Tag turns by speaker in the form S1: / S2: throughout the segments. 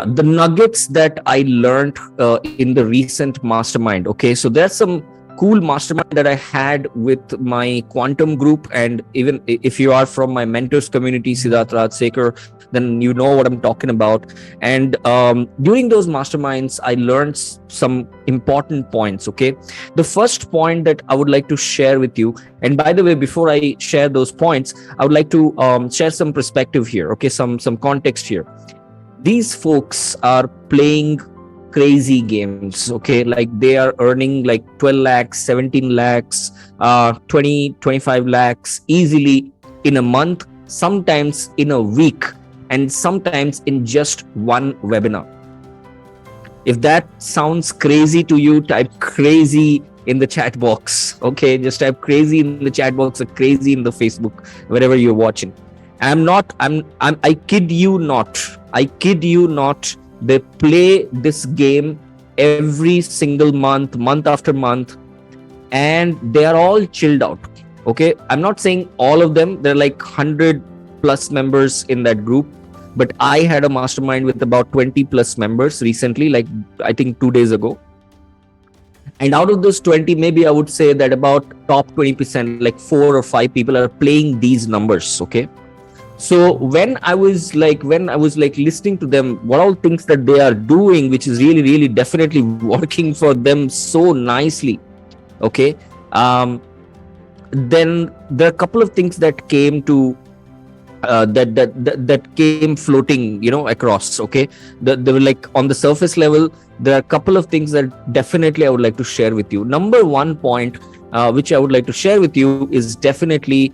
S1: the nuggets that I learned in the recent mastermind. Okay, so there's some cool mastermind that I had with my quantum group, and even if you are from my mentors community, Siddharth Rajsekar, then you know what I'm talking about. And during those masterminds, I learned some important points. Okay, the first point that I would like to share with you, and by the way, before I share those points, I would like to share some perspective here. Okay, some context here. These folks are playing crazy games. Okay, like they are earning like 12 lakhs, 17 lakhs, 20, 25 lakhs easily in a month, sometimes in a week, and sometimes in just one webinar. If that sounds crazy to you, type crazy in the chat box. Okay, just type crazy in the chat box or crazy in the Facebook, wherever you're watching. I kid you not. I kid you not. They play this game every single month, month after month, and they are all chilled out. Okay, I'm not saying all of them. There are like 100 plus members in that group, but I had a mastermind with about 20 plus members recently, like I think 2 days ago. And out of those 20, maybe I would say that about top 20%, like 4 or 5 people are playing these numbers. Okay. So when I was like listening to them, what all things that they are doing, which is really, really definitely working for them so nicely. Okay. Then there are a couple of things that came to that came floating, across. Okay. They were like on the surface level. There are a couple of things that definitely I would like to share with you. Number one point, which I would like to share with you, is definitely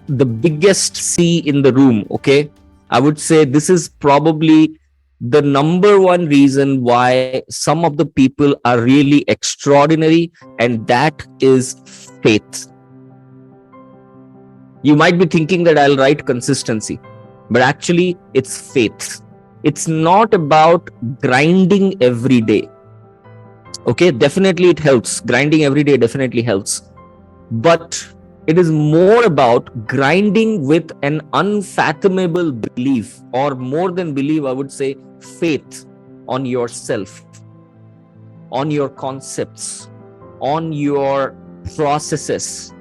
S1: the biggest C in the room. Okay, I would say this is probably the number one reason why some of the people are really extraordinary, and that is faith. You might be thinking that I'll write consistency, but actually it's faith. It's not about grinding every day. Okay, definitely it helps. Grinding every day definitely helps. But it is more about grinding with an unfathomable belief, or more than belief, I would say faith on yourself, on your concepts, on your processes.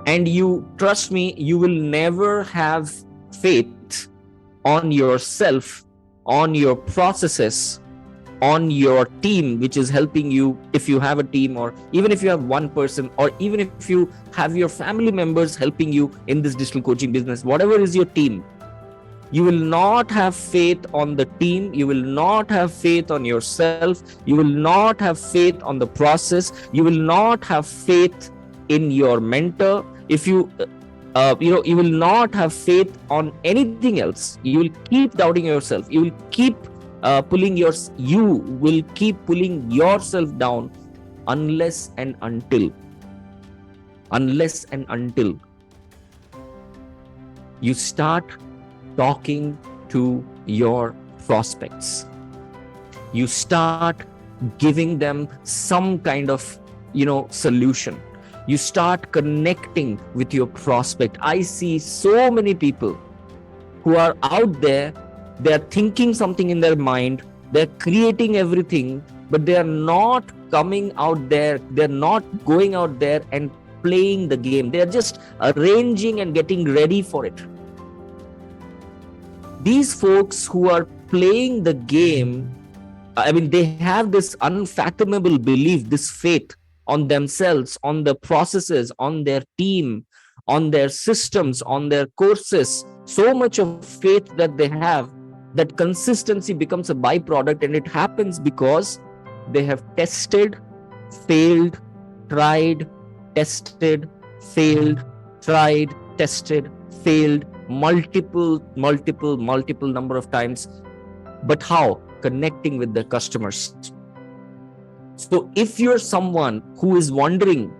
S1: And you trust me, you will never have faith on yourself, on your processes, on your team, which is helping you, if you have a team, or even if you have one person, or even if you have your family members helping you in this digital coaching business, whatever is your team, you will not have faith on the team, you will not have faith on yourself, you will not have faith on the process, you will not have faith in your mentor. If you you will not have faith on anything else. You will keep doubting yourself. You will keep pulling yourself down unless and until you start talking to your prospects. You start giving them some kind of solution. You start connecting with your prospect. I see so many people who are out there. They are thinking something in their mind. They're creating everything, but they are not coming out there. They're not going out there and playing the game. They're just arranging and getting ready for it. These folks who are playing the game, they have this unfathomable belief, this faith on themselves, on the processes, on their team, on their systems, on their courses. So much of faith that they have, that consistency becomes a byproduct, and it happens because they have tested, failed, tried, tested, failed, tried, tested, failed, multiple number of times. But how? Connecting with their customers. So if you're someone who is wondering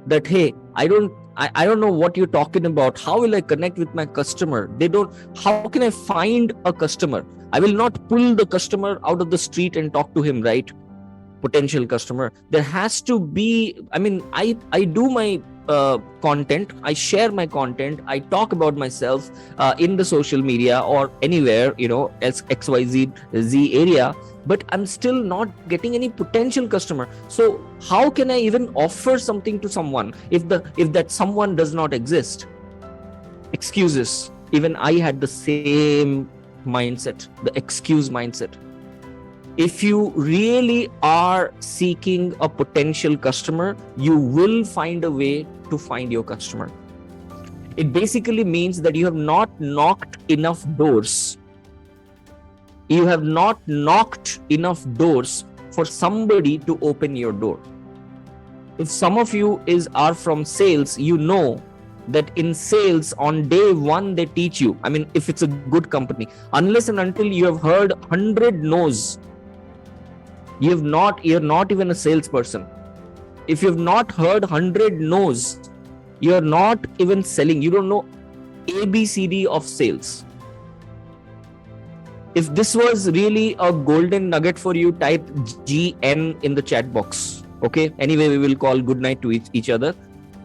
S1: that, hey, I don't know what you're talking about. How will I connect with my customer? How can I find a customer? I will not pull the customer out of the street and talk to him, right? Potential customer. There has to be, I do my content, I share my content, I talk about myself in the social media or anywhere, as XYZ area, but I'm still not getting any potential customer. So how can I even offer something to someone if that someone does not exist? Excuses. Even I had the same mindset, the excuse mindset. If you really are seeking a potential customer, you will find a way to find your customer. It basically means that you have not knocked enough doors. You have not knocked enough doors for somebody to open your door. If some of you are from sales, you know that in sales on day one, they teach you, I mean, if it's a good company, unless and until you have heard 100 no's, you're not even a salesperson. If you've not heard 100 no's, you're not even selling. You don't know ABCD of sales. If this was really a golden nugget for you, type GN in the chat box. Okay. Anyway, we will call good night to each other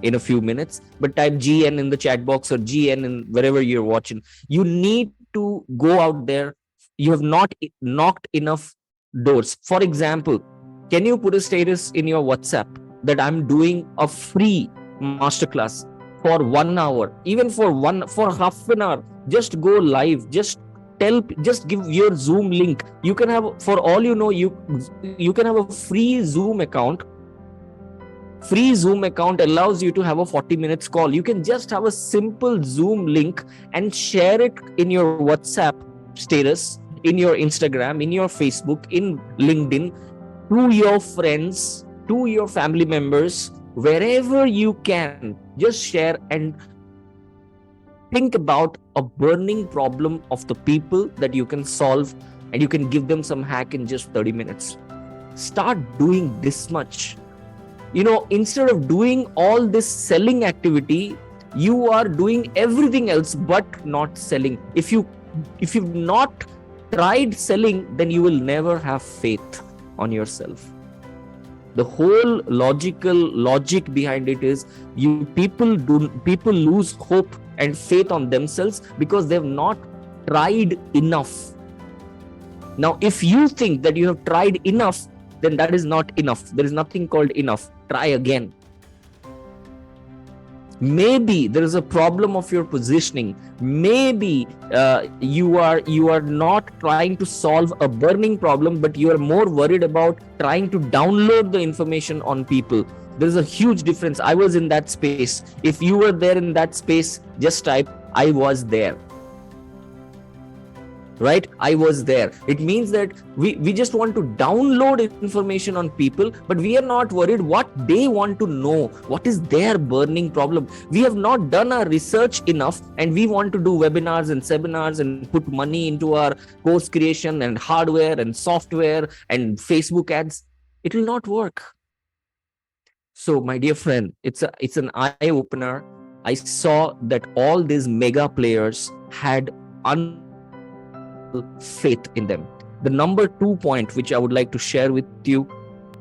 S1: in a few minutes, but type GN in the chat box or GN in wherever you're watching. You need to go out there. You have not knocked enough doors. For example, can you put a status in your WhatsApp that I'm doing a free masterclass for 1 hour, even for half an hour? Just go live. Just give your Zoom link. You can have, for all you know, you can have a free Zoom account. Free Zoom account allows you to have a 40 minutes call. You can just have a simple Zoom link and share it in your WhatsApp status, in your Instagram, in your Facebook, in LinkedIn, to your friends, to your family members, wherever you can. Just share and think about a burning problem of the people that you can solve, and you can give them some hack in just 30 minutes. Start doing this much. Instead of doing all this selling activity, you are doing everything else but not selling. If you've not tried selling, then you will never have faith on yourself. The whole logic behind it is people lose hope and faith on themselves because they've not tried enough. Now, if you think that you have tried enough, then that is not enough. There is nothing called enough. Try again. Maybe there is a problem of your positioning. Maybe you are not trying to solve a burning problem, but you are more worried about trying to download the information on people. There is a huge difference. I was in that space. If you were there in that space, just type, I was there. Right? I was there. It means that we just want to download information on people, but we are not worried what they want to know. What is their burning problem? We have not done our research enough, and we want to do webinars and seminars and put money into our course creation and hardware and software and Facebook ads. It will not work. So, my dear friend, it's an eye opener. I saw that all these mega players had faith in them. The number 2 point which I would like to share with you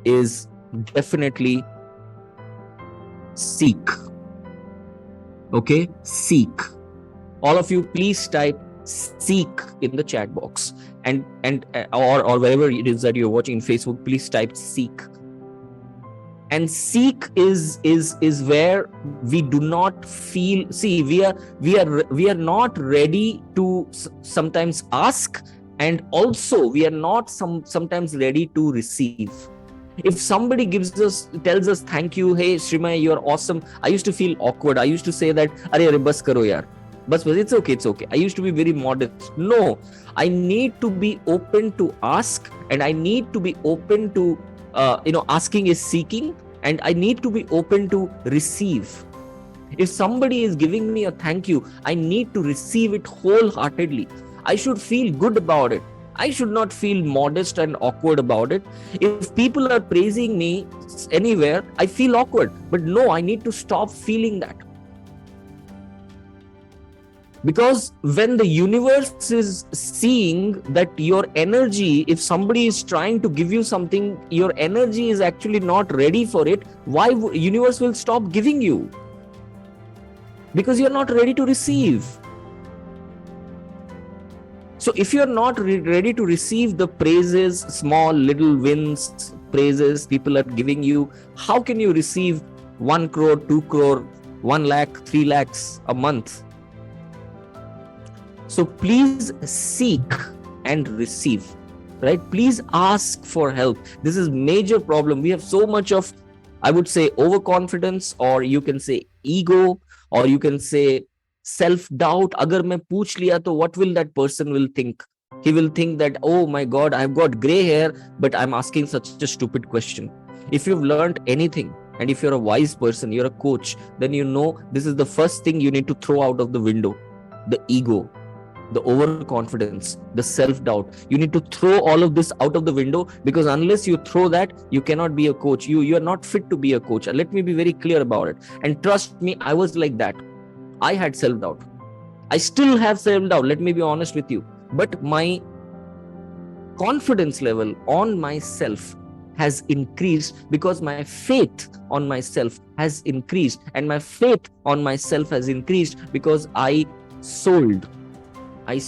S1: is definitely seek. Okay, seek. All of you, please type seek in the chat box, and or wherever it is that you're watching Facebook, please type seek. And seek is where we do not feel. See, we are not ready to sometimes ask, and also we are not sometimes ready to receive. If somebody tells us thank you, hey Srimay, you're awesome, I used to feel awkward. I used to say that, Are bas karo yaar. But it's okay. I used to be very modest. No, I need to be open to ask, and I need to be open to asking is seeking, and I need to be open to receive. If somebody is giving me a thank you, I need to receive it wholeheartedly. I should feel good about it. I should not feel modest and awkward about it. If people are praising me anywhere, I feel awkward. But no, I need to stop feeling that. Because when the universe is seeing that your energy, if somebody is trying to give you something, your energy is actually not ready for it, why universe will stop giving you? because you're not ready to receive. So if you're not ready to receive the praises, small little wins, praises people are giving you, how can you receive 1 crore, 2 crore, 1 lakh, 3 lakhs a month? So please seek and receive, right? Please ask for help. This is major problem. We have so much of, I would say, overconfidence, or you can say ego, or you can say self-doubt. Agar main pooch liya, to what will that person will think? He will think that, oh my God, I've got gray hair, but I'm asking such a stupid question. If you've learned anything, and if you're a wise person, you're a coach, then you know this is the first thing you need to throw out of the window: the ego, the overconfidence, the self-doubt. You need to throw all of this out of the window, because unless you throw that, you cannot be a coach. You are not fit to be a coach. Let me be very clear about it. And trust me, I was like that. I had self-doubt. I still have self-doubt. Let me be honest with you. But my confidence level on myself has increased because my faith on myself has increased. And my faith on myself has increased because I sold. I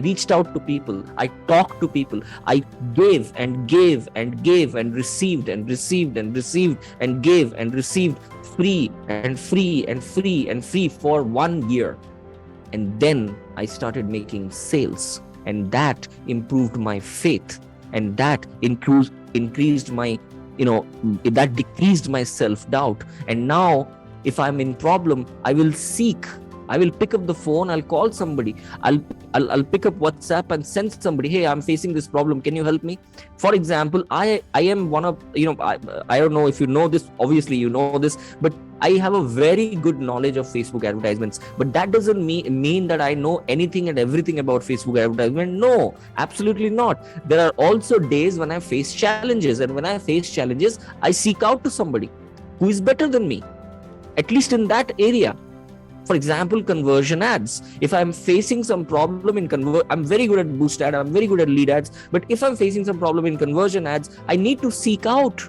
S1: reached out to people, I talked to people, I gave and gave and gave and received and received and received and gave and received free and free and free and free for 1 year. And then I started making sales, and that improved my faith, and that increased my, that decreased my self-doubt. And now if I'm in problem, I will pick up the phone, I'll call somebody, I'll pick up WhatsApp and send somebody, hey, I'm facing this problem, can you help me? For example, I am one of, I don't know if you know this, obviously you know this, but I have a very good knowledge of Facebook advertisements. But that doesn't mean that I know anything and everything about Facebook advertisement. No, absolutely not. There are also days when I face challenges, and when I face challenges, I seek out to somebody who is better than me, at least in that area. For example, conversion ads. If I'm facing some problem in I'm very good at boost ad, I'm very good at lead ads, but if I'm facing some problem in conversion ads, I need to seek out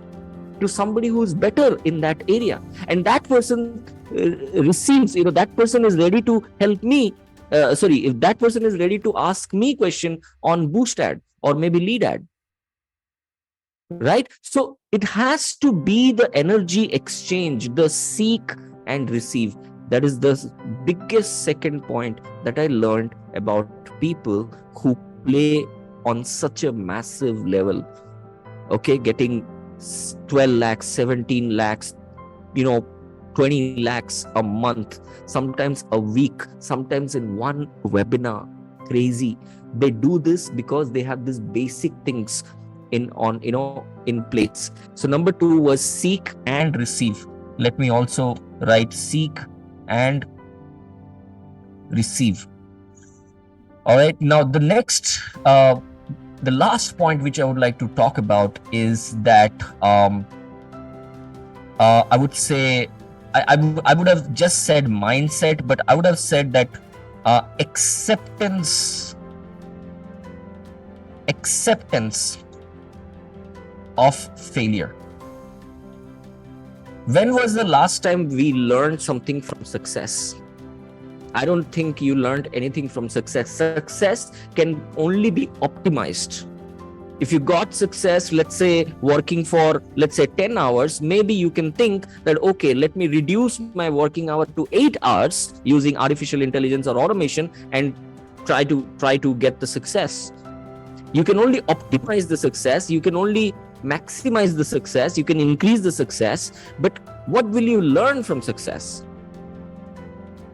S1: to somebody who is better in that area. And that person receives, that person is ready to help me. If that person is ready to ask me question on boost ad or maybe lead ad, right? So it has to be the energy exchange, the seek and receive. That is the biggest second point that I learned about people who play on such a massive level. Okay, getting 12 lakhs, 17 lakhs, 20 lakhs a month, sometimes a week, sometimes in one webinar. Crazy. They do this because they have these basic things in place. So number 2 was seek and receive. Let me also write seek and receive. All right, now the next the last point which I would like to talk about is that I would say I would have just said mindset, but I would have said that acceptance of failure. When was the last time we learned something from success? I don't think you learned anything from success. Success can only be optimized. If you got success, let's say working for, 10 hours, maybe you can think that, okay, let me reduce my working hour to 8 hours using artificial intelligence or automation and try to get the success. You can only optimize the success. You can only maximize the success. You can increase the success. But what will you learn from success?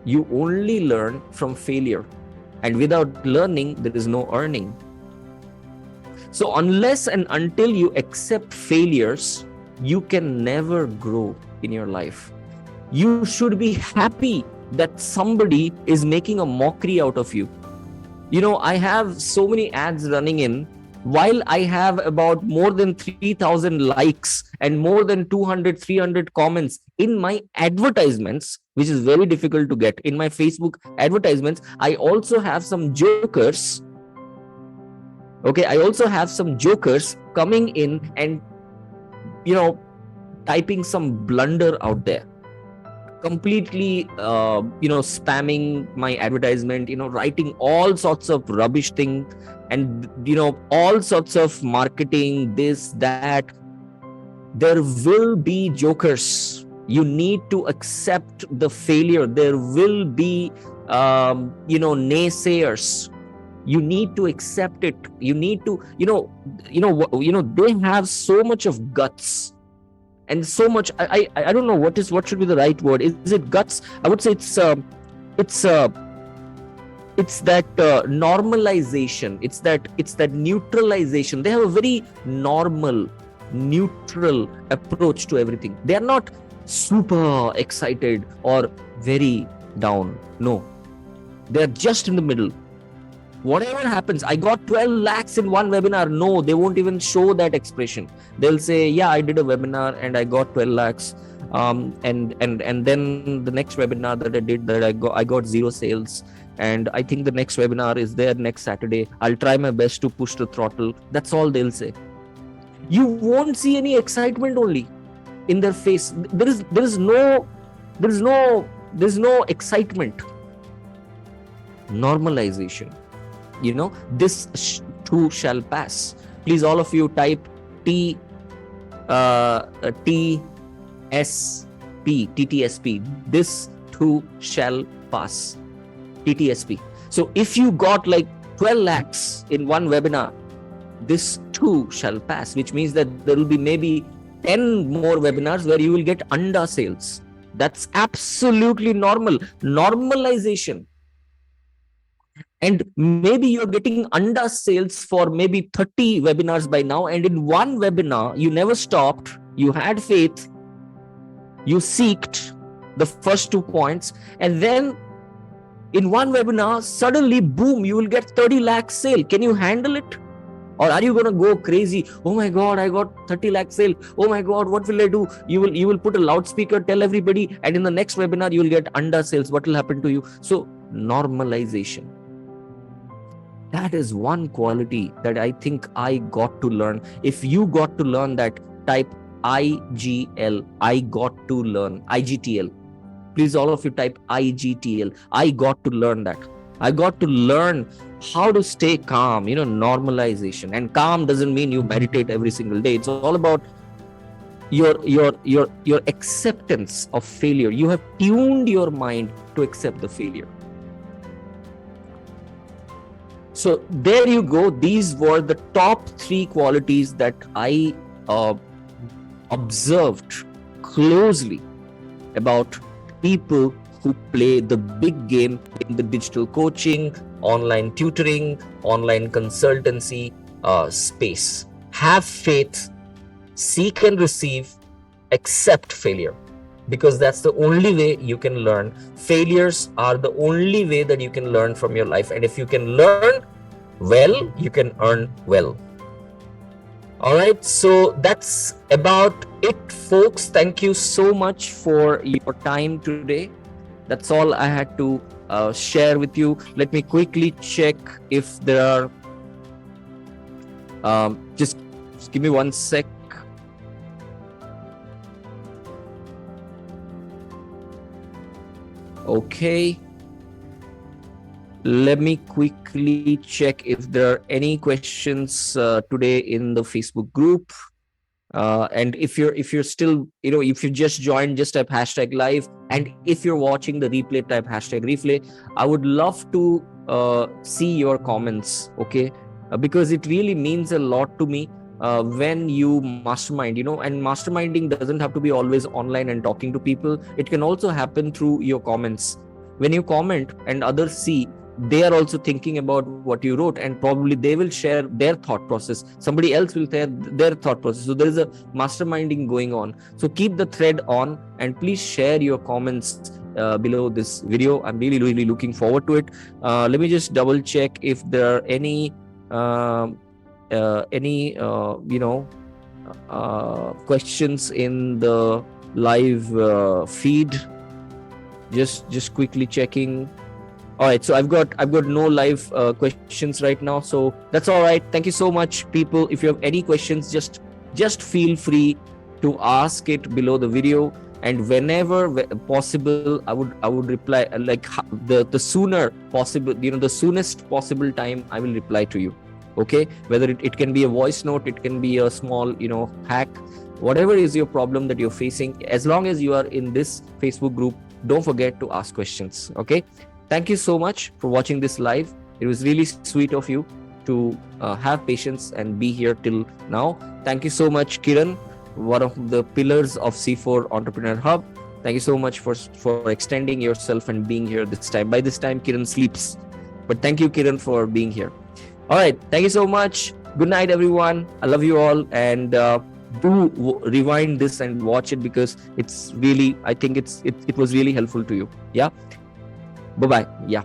S1: You only learn from failure. And without learning, there is no earning. So unless and until you accept failures, you can never grow in your life. You should be happy that somebody is making a mockery out of you. I have so many ads running in, while I have about more than 3,000 likes and more than 200, 300 comments in my advertisements, which is very difficult to get. In my Facebook advertisements, I also have some jokers. Okay, I also have some jokers coming in and, typing some blunder out there. completely spamming my advertisement, writing all sorts of rubbish thing, and all sorts of marketing, this, that. There will be jokers. You need to accept the failure. There will be naysayers. You need to accept it. You need to they have so much of guts, and so much, I don't know what should be the right word. Is it guts? I would say it's that normalization. It's that neutralization. They have a very normal, neutral approach to everything. They are not super excited or very down. No, they're just in the middle. Whatever happens, I got 12 lakhs in one webinar. No, they won't even show that expression. They'll say, yeah, I did a webinar and I got 12 lakhs. And then the next webinar that I did, that I got 0 sales. And I think the next webinar is there next Saturday. I'll try my best to push the throttle. That's all they'll say. You won't see any excitement only in their face. There is no excitement. Normalization. This too shall pass. Please, all of you, type TTSP. This too shall pass. TTSP. So if you got like 12 lakhs in one webinar, this too shall pass, which means that there will be maybe 10 more webinars where you will get under sales. That's absolutely normal. Normalization. And maybe you're getting under sales for maybe 30 webinars by now. And in one webinar, you never stopped. You had faith. You seeked the first 2 points. And then in one webinar, suddenly, boom, you will get 30 lakhs sale. Can you handle it? Or are you going to go crazy? Oh my God, I got 30 lakh sale. Oh my God, what will I do? You will put a loudspeaker, tell everybody, and in the next webinar, you will get under sales. What will happen to you? So normalization. That is one quality that I think I got to learn. If you got to learn that, type IGL. I got to learn. IGTL. Please, all of you, type IGTL. I got to learn that. I got to learn how to stay calm, normalization. And calm doesn't mean you meditate every single day. It's all about your acceptance of failure. You have tuned your mind to accept the failure. So there you go. These were the top 3 qualities that I observed closely about people who play the big game in the digital coaching, online tutoring, online consultancy space. Have faith, seek and receive, accept failure, because that's the only way you can learn. Failures are the only way that you can learn from your life. And if you can learn well, you can earn well. All right, so that's about it, folks. Thank you so much for your time today. That's all I had to share with you. Let me quickly check if there are, just give me 1 sec. Okay. Let me quickly check if there are any questions today in the Facebook group. And if you're still, if you just joined, just type #live. And if you're watching the replay, type #replay. I would love to see your comments, okay? Because it really means a lot to me when you mastermind, and masterminding doesn't have to be always online and talking to people. It can also happen through your comments. When you comment and others see, they are also thinking about what you wrote, and probably they will share their thought process. Somebody else will share their thought process. So there is a masterminding going on. So keep the thread on, and please share your comments below this video. I'm really, really looking forward to it. Let me just double check if there are any questions in the live feed. Just quickly checking. All right, so I've got no live questions right now, so that's all right. Thank you so much, people. If you have any questions, just feel free to ask it below the video. and whenever possible, I would reply, like the sooner possible, the soonest possible time I will reply to you. Okay, whether it can be a voice note, it can be a small hack, whatever is your problem that you're facing, as long as you are in this Facebook group, don't forget to ask questions. Okay, thank you so much for watching this live. It was really sweet of you to have patience and be here till now. Thank you so much, Kiran, one of the pillars of C4 Entrepreneur Hub. Thank you so much for extending yourself and being here this time. By this time, Kiran sleeps. But thank you, Kiran, for being here. All right. Thank you so much. Good night, everyone. I love you all. And do rewind this and watch it, because it's really, I think it was really helpful to you. Yeah. Bye-bye. Yeah.